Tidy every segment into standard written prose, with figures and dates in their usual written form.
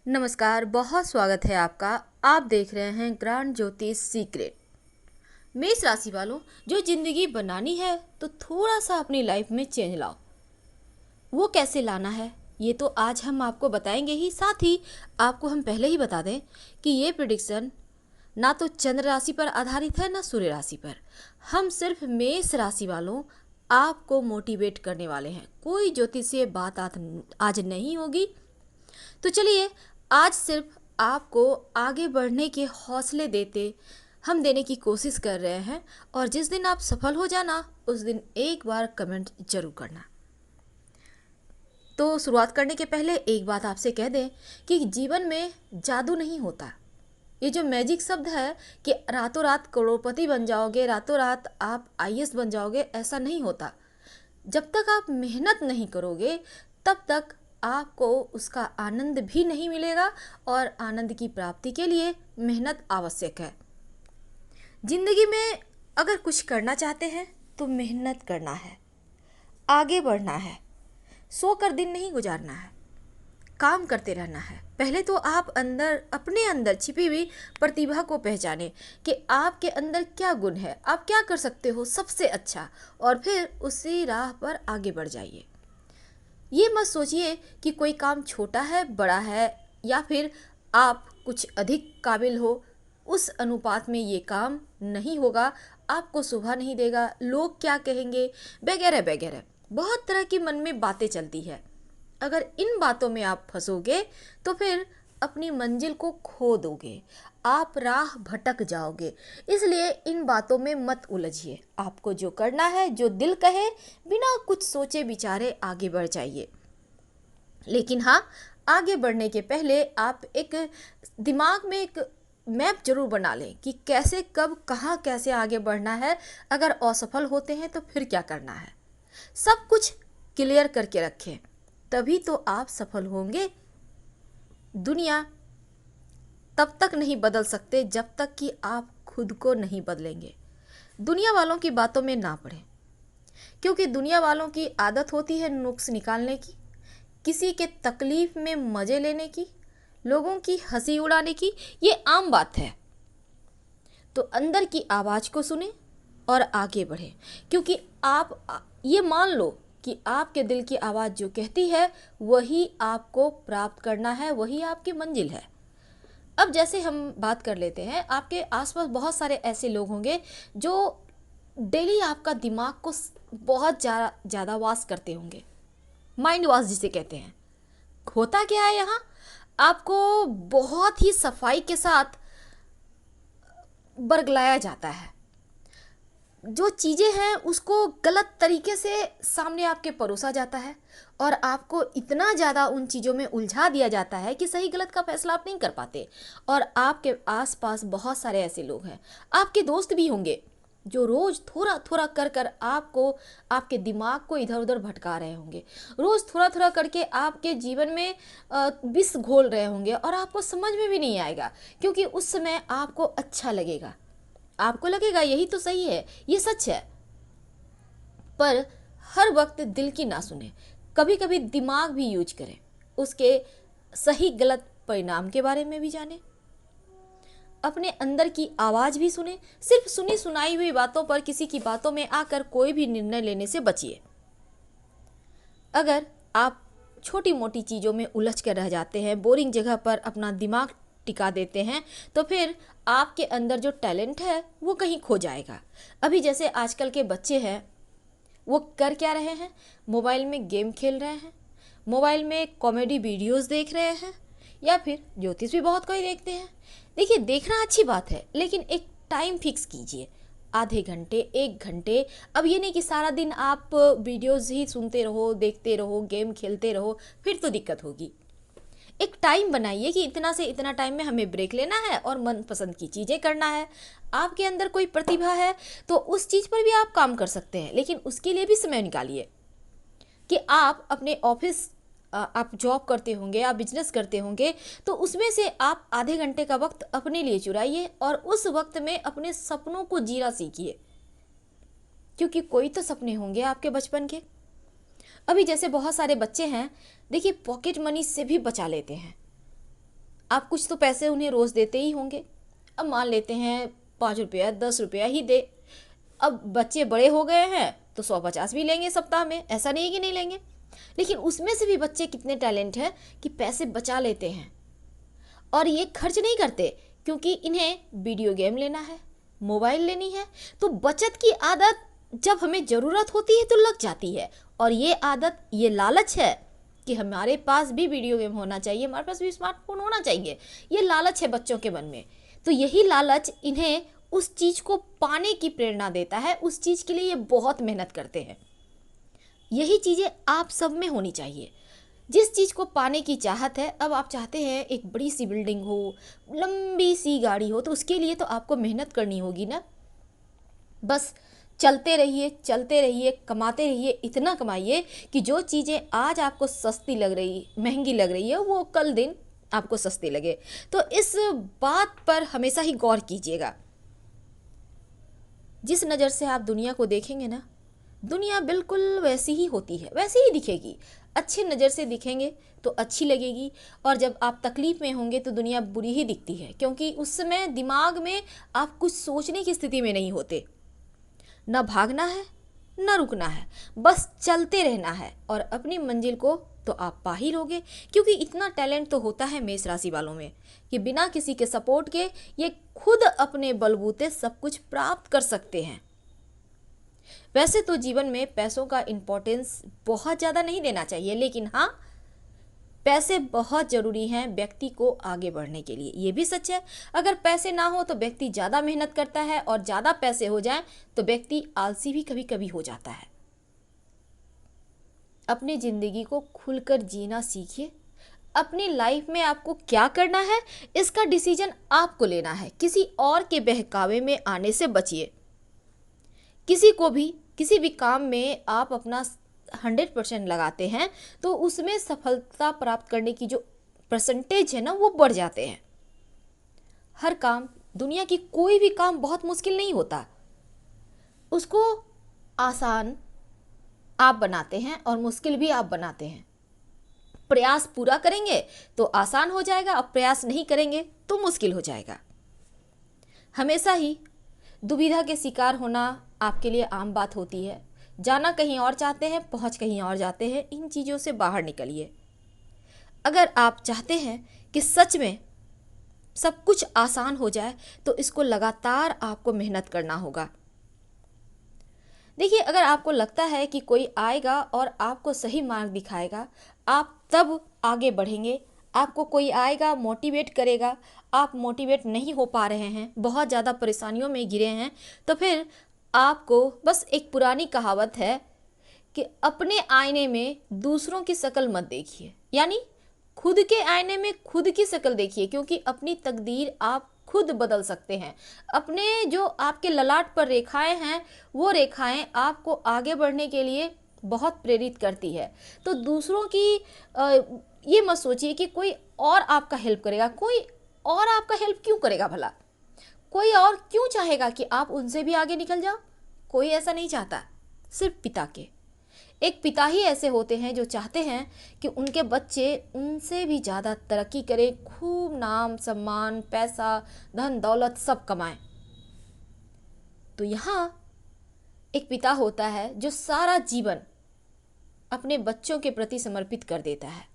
नमस्कार, बहुत स्वागत है आपका। आप देख रहे हैं ग्रांड ज्योतिष सीक्रेट। मेष राशि वालों, जो जिंदगी बनानी है तो थोड़ा सा अपनी लाइफ में चेंज लाओ। वो कैसे लाना है ये तो आज हम आपको बताएंगे ही। साथ ही आपको हम पहले ही बता दें कि ये प्रिडिक्शन ना तो चंद्र राशि पर आधारित है ना सूर्य राशि पर। हम सिर्फ मेष राशि वालों आपको मोटिवेट करने वाले हैं। कोई ज्योतिषीय बात आज नहीं होगी। तो चलिए, आज सिर्फ आपको आगे बढ़ने के हौसले हम देने की कोशिश कर रहे हैं। और जिस दिन आप सफल हो जाना उस दिन एक बार कमेंट जरूर करना। तो शुरुआत करने के पहले एक बात आपसे कह दें कि जीवन में जादू नहीं होता। ये जो मैजिक शब्द है कि रातों रात करोड़पति बन जाओगे, रातों रात आप आईएएस बन जाओगे, ऐसा नहीं होता। जब तक आप मेहनत नहीं करोगे तब तक आपको उसका आनंद भी नहीं मिलेगा। और आनंद की प्राप्ति के लिए मेहनत आवश्यक है। जिंदगी में अगर कुछ करना चाहते हैं तो मेहनत करना है, आगे बढ़ना है, सोकर दिन नहीं गुजारना है, काम करते रहना है। पहले तो आप अपने अंदर छिपी हुई प्रतिभा को पहचाने कि आपके अंदर क्या गुण है, आप क्या कर सकते हो सबसे अच्छा, और फिर उसी राह पर आगे बढ़ जाइए। ये मत सोचिए कि कोई काम छोटा है, बड़ा है, या फिर आप कुछ अधिक काबिल हो। उस अनुपात में ये काम नहीं होगा, आपको शोभा नहीं देगा, लोग क्या कहेंगे, वगैरह वगैरह बहुत तरह की मन में बातें चलती है। अगर इन बातों में आप फंसोगे तो फिर अपनी मंजिल को खो दोगे, आप राह भटक जाओगे। इसलिए इन बातों में मत उलझिए। आपको जो करना है, जो दिल कहे, बिना कुछ सोचे विचारे आगे बढ़ जाइए। लेकिन हाँ, आगे बढ़ने के पहले आप एक दिमाग में एक मैप जरूर बना लें कि कैसे, कब, कहाँ, कैसे आगे बढ़ना है। अगर असफल होते हैं तो फिर क्या करना है, सब कुछ क्लियर करके रखें, तभी तो आप सफल होंगे। दुनिया तब तक नहीं बदल सकते जब तक कि आप खुद को नहीं बदलेंगे। दुनिया वालों की बातों में ना पड़े, क्योंकि दुनिया वालों की आदत होती है नुक्स निकालने की, किसी के तकलीफ में मजे लेने की, लोगों की हंसी उड़ाने की। ये आम बात है। तो अंदर की आवाज़ को सुने और आगे बढ़े, क्योंकि आप ये मान लो कि आपके दिल की आवाज़ जो कहती है वही आपको प्राप्त करना है, वही आपकी मंजिल है। अब जैसे हम बात कर लेते हैं, आपके आसपास बहुत सारे ऐसे लोग होंगे जो डेली आपका दिमाग को बहुत ज़्यादा वाश करते होंगे, माइंड वॉश जिसे कहते हैं। होता क्या है यहाँ, आपको बहुत ही सफाई के साथ बरगलाया जाता है। जो चीज़ें हैं उसको गलत तरीके से सामने आपके परोसा जाता है, और आपको इतना ज़्यादा उन चीज़ों में उलझा दिया जाता है कि सही गलत का फैसला आप नहीं कर पाते। और आपके आसपास बहुत सारे ऐसे लोग हैं, आपके दोस्त भी होंगे, जो रोज़ थोड़ा थोड़ा कर कर आपको, आपके दिमाग को इधर उधर भटका रहे होंगे। रोज़ थोड़ा थोड़ा करके आपके जीवन में विष घोल रहे होंगे, और आपको समझ में भी नहीं आएगा, क्योंकि उस समय आपको अच्छा लगेगा, आपको लगेगा यही तो सही है, ये सच है। पर हर वक्त दिल की ना सुने, कभी कभी दिमाग भी यूज करें, उसके सही गलत परिणाम के बारे में भी जाने, अपने अंदर की आवाज़ भी सुने। सिर्फ सुनी सुनाई हुई बातों पर, किसी की बातों में आकर कोई भी निर्णय लेने से बचिए। अगर आप छोटी मोटी चीज़ों में उलझ कर रह जाते हैं, बोरिंग जगह पर अपना दिमाग टिका देते हैं, तो फिर आपके अंदर जो टैलेंट है वो कहीं खो जाएगा। अभी जैसे आजकल के बच्चे हैं, वो कर क्या रहे हैं, मोबाइल में गेम खेल रहे हैं, मोबाइल में कॉमेडी वीडियोस देख रहे हैं, या फिर ज्योतिष भी बहुत कोई देखते हैं। देखिए, देखना अच्छी बात है, लेकिन एक टाइम फिक्स कीजिए, आधे घंटे, एक घंटे। अब ये नहीं कि सारा दिन आप वीडियोस ही सुनते रहो, देखते रहो, गेम खेलते रहो, फिर तो दिक्कत होगी। एक टाइम बनाइए कि इतना से इतना टाइम में हमें ब्रेक लेना है और मनपसंद की चीज़ें करना है। आपके अंदर कोई प्रतिभा है तो उस चीज़ पर भी आप काम कर सकते हैं, लेकिन उसके लिए भी समय निकालिए। कि आप अपने ऑफिस, आप जॉब करते होंगे, आप बिजनेस करते होंगे, तो उसमें से आप आधे घंटे का वक्त अपने लिए चुराइए, और उस वक्त में अपने सपनों को जीना सीखिए, क्योंकि कोई तो सपने होंगे आपके बचपन के। अभी जैसे बहुत सारे बच्चे हैं, देखिए, पॉकेट मनी से भी बचा लेते हैं। आप कुछ तो पैसे उन्हें रोज़ देते ही होंगे। अब मान लेते हैं 5 रुपया 10 रुपया ही दे। अब बच्चे बड़े हो गए हैं तो 150 भी लेंगे सप्ताह में, ऐसा नहीं है कि नहीं लेंगे। लेकिन उसमें से भी बच्चे कितने टैलेंट हैं कि पैसे बचा लेते हैं और ये खर्च नहीं करते, क्योंकि इन्हें वीडियो गेम लेना है, मोबाइल लेनी है। तो बचत की आदत जब हमें ज़रूरत होती है तो लग जाती है। और ये आदत, ये लालच है कि हमारे पास भी वीडियो गेम होना चाहिए, हमारे पास भी स्मार्टफोन होना चाहिए, ये लालच है बच्चों के मन में। तो यही लालच इन्हें उस चीज़ को पाने की प्रेरणा देता है, उस चीज़ के लिए ये बहुत मेहनत करते हैं। यही चीज़ें आप सब में होनी चाहिए। जिस चीज़ को पाने की चाहत है, अब आप चाहते हैं एक बड़ी सी बिल्डिंग हो, लंबी सी गाड़ी हो, तो उसके लिए तो आपको मेहनत करनी होगी ना। बस चलते रहिए, कमाते रहिए, इतना कमाइए कि जो चीज़ें आज आपको सस्ती लग रही, महंगी लग रही है, वो कल दिन आपको सस्ती लगे। तो इस बात पर हमेशा ही गौर कीजिएगा। जिस नज़र से आप दुनिया को देखेंगे ना, दुनिया बिल्कुल वैसी ही होती है, वैसी ही दिखेगी। अच्छे नज़र से दिखेंगे तो अच्छी लगेगी, और जब आप तकलीफ़ में होंगे तो दुनिया बुरी ही दिखती है, क्योंकि उस समय दिमाग में आप कुछ सोचने की स्थिति में नहीं होते। न भागना है न रुकना है, बस चलते रहना है और अपनी मंजिल को तो आप पा ही लोगे। क्योंकि इतना टैलेंट तो होता है मेष राशि वालों में कि बिना किसी के सपोर्ट के ये खुद अपने बलबूते सब कुछ प्राप्त कर सकते हैं। वैसे तो जीवन में पैसों का इम्पोर्टेंस बहुत ज़्यादा नहीं देना चाहिए, लेकिन हाँ, पैसे बहुत ज़रूरी हैं व्यक्ति को आगे बढ़ने के लिए। ये भी सच है, अगर पैसे ना हो तो व्यक्ति ज़्यादा मेहनत करता है, और ज़्यादा पैसे हो जाएं तो व्यक्ति आलसी भी कभी कभी हो जाता है। अपनी ज़िंदगी को खुलकर जीना सीखिए। अपनी लाइफ में आपको क्या करना है, इसका डिसीजन आपको लेना है। किसी और के बहकावे में आने से बचिए। किसी भी काम में आप अपना 100% लगाते हैं तो उसमें सफलता प्राप्त करने की जो परसेंटेज है ना, वो बढ़ जाते हैं। हर काम, दुनिया की कोई भी काम बहुत मुश्किल नहीं होता, उसको आसान आप बनाते हैं और मुश्किल भी आप बनाते हैं। प्रयास पूरा करेंगे तो आसान हो जाएगा, और प्रयास नहीं करेंगे तो मुश्किल हो जाएगा। हमेशा ही दुविधा के शिकार होना आपके लिए आम बात होती है। जाना कहीं और चाहते हैं, पहुंच कहीं और जाते हैं। इन चीज़ों से बाहर निकलिए। अगर आप चाहते हैं कि सच में सब कुछ आसान हो जाए तो इसको लगातार आपको मेहनत करना होगा। देखिए, अगर आपको लगता है कि कोई आएगा और आपको सही मार्ग दिखाएगा, आप तब आगे बढ़ेंगे। आपको कोई आएगा, मोटिवेट करेगा, आप मोटिवेट नहीं हो पा रहे हैं, बहुत ज़्यादा परेशानियों में घिरे हैं, तो फिर आपको बस एक पुरानी कहावत है कि अपने आईने में दूसरों की शक्ल मत देखिए, यानी खुद के आईने में खुद की शक्ल देखिए, क्योंकि अपनी तकदीर आप खुद बदल सकते हैं। अपने जो आपके ललाट पर रेखाएं हैं, वो रेखाएं आपको आगे बढ़ने के लिए बहुत प्रेरित करती है। तो दूसरों की ये मत सोचिए कि कोई और आपका हेल्प करेगा। कोई और आपका हेल्प क्यों करेगा भला? कोई और क्यों चाहेगा कि आप उनसे भी आगे निकल जाओ? कोई ऐसा नहीं चाहता। सिर्फ पिता के एक पिता ही ऐसे होते हैं जो चाहते हैं कि उनके बच्चे उनसे भी ज़्यादा तरक्की करें, खूब नाम सम्मान, पैसा, धन दौलत सब कमाएं। तो यहाँ एक पिता होता है जो सारा जीवन अपने बच्चों के प्रति समर्पित कर देता है।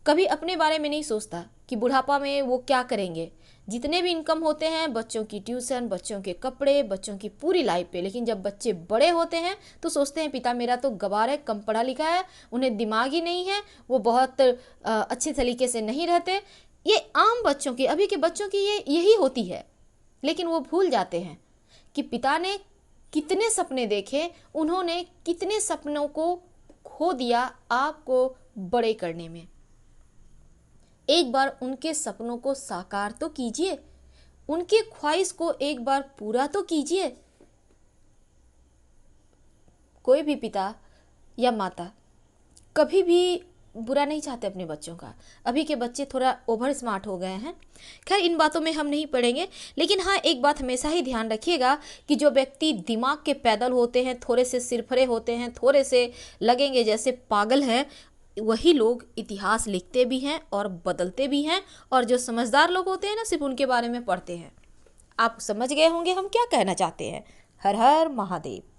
कभी अपने बारे में नहीं सोचता कि बुढ़ापा में वो क्या करेंगे। जितने भी इनकम होते हैं बच्चों की ट्यूशन, बच्चों के कपड़े, बच्चों की पूरी लाइफ पे। लेकिन जब बच्चे बड़े होते हैं तो सोचते हैं पिता मेरा तो गवार है, कम पढ़ा लिखा है, उन्हें दिमाग ही नहीं है, वो बहुत अच्छे तरीके से नहीं रहते। ये आम बच्चों की, अभी के बच्चों की ये यही होती है। लेकिन वो भूल जाते हैं कि पिता ने कितने सपने देखे, उन्होंने कितने सपनों को खो दिया आपको बड़े करने में। एक बार उनके सपनों को साकार तो कीजिए, उनके ख्वाहिश को एक बार पूरा तो कीजिए। कोई भी पिता या माता कभी भी बुरा नहीं चाहते अपने बच्चों का। अभी के बच्चे थोड़ा ओवर स्मार्ट हो गए हैं, खैर इन बातों में हम नहीं पड़ेंगे। लेकिन हाँ, एक बात हमेशा ही ध्यान रखिएगा कि जो व्यक्ति दिमाग के पैदल होते हैं, थोड़े से सिरफरे होते हैं, थोड़े से लगेंगे जैसे पागल हैं, वही लोग इतिहास लिखते भी हैं और बदलते भी हैं, और जो समझदार लोग होते हैं ना सिर्फ उनके बारे में पढ़ते हैं। आप समझ गए होंगे हम क्या कहना चाहते हैं। हर हर महादेव।